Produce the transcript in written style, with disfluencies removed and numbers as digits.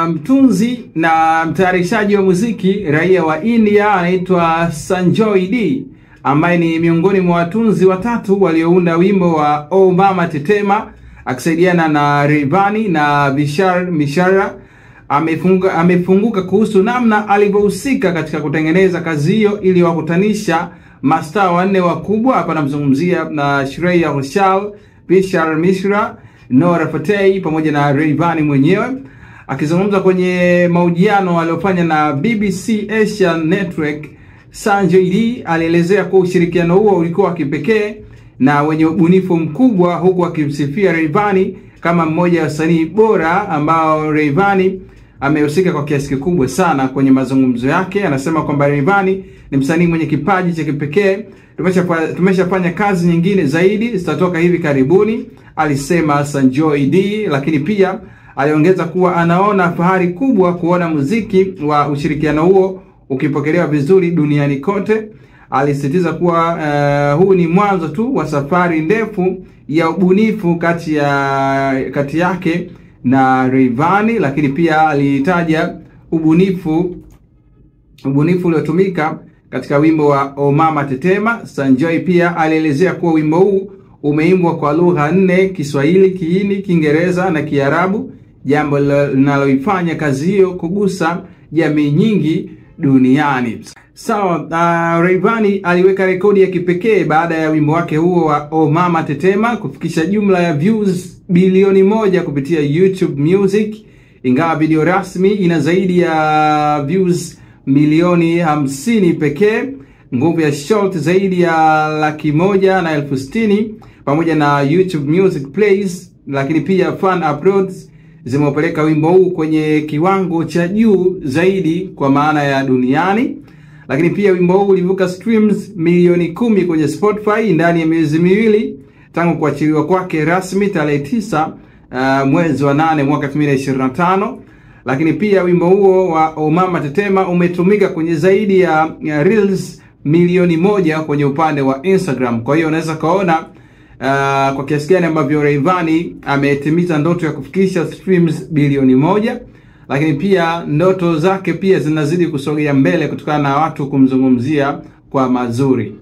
Mtunzi na mtayarishaji wa muziki raia wa India anaitwa Sanjoy D, ambaye ni miongoni mwa watunzi watatu waliounda wimbo wa O Mama Tetema akisaidiana na Rayvanny na Vishal Mishra. Amefunguka kuhusu namna alivyohusika katika kutengeneza kazi hiyo ili wakutanisha mastaa wanne wakubwa. Hapa namzungumzia na Shreya Ghoshal, Vishal Mishra, Nora Fateh pamoja na Rayvanny mwenyewe. Akizungumza kwenye mahojiano aliyofanya na BBC Asian Network, Sanjoy D alielezea kuwa ushirikiano huo ulikuwa kipekee na wenye ubunifu mkubwa, huku akimsifia Rayvanny kama mmoja wa wasanii bora ambao Rayvanny amehusika kwa kiasi kikubwa sana kwenye mazungumzo yake. Anasema kwamba Rayvanny ni msanii mwenye kipaji cha kipekee. Tumeshafanya kazi nyingine zaidi zitatoka hivi karibuni, alisema Sanjoy D. Lakini pia aliongeza kuwa anaona fahari kubwa kuona muziki wa ushirikiano huo ukipokelewa vizuri duniani kote. Alisisitiza kuwa huu ni mwanzo tu wa safari ndefu ya ubunifu kati yake na Rayvanny. Lakini pia alitaja ubunifu uliotumika katika wimbo wa O Mama Tetema. Sanjoy pia alielezea kuwa wimbo huu umeimbwa kwa lugha 4: Kiswahili, Kihindi, Kiingereza na Kiarabu, jambo linaloifanya kazi hiyo kugusa jamii nyingi duniani. Sawa, Rayvanny aliweka rekodi ya kipekee baada ya wimbo wake huo wa O Mama Tetema kufikisha jumla ya views bilioni 1 kupitia YouTube Music. Ingawa video rasmi ina zaidi ya views milioni 50 pekee, nguvu ya short zaidi ya 160,000 pamoja na YouTube Music plays, lakini pia fan uploads zimeupeleka wimbo huu kwenye kiwango cha juu zaidi kwa maana ya duniani. Lakini pia wimbo huu ulivuka streams milioni 10 kwenye Spotify ndani ya miezi miwili tangu kuachiliwa kwake rasmi tarehe 9 mwezi wa 8 mwaka 2025. Lakini pia wimbo huo wa O Mama Tetema umetumika kwenye zaidi ya reels milioni 1 kwenye upande wa Instagram. Kwa hiyo unaweza kaona kwa kiasi gani ambavyo Rayvanny ametimiza ndoto ya kufikisha streams bilioni 1. Lakini pia ndoto zake pia zinazidi kusogea mbele kutokana na watu kumzungumzia kwa mazuri.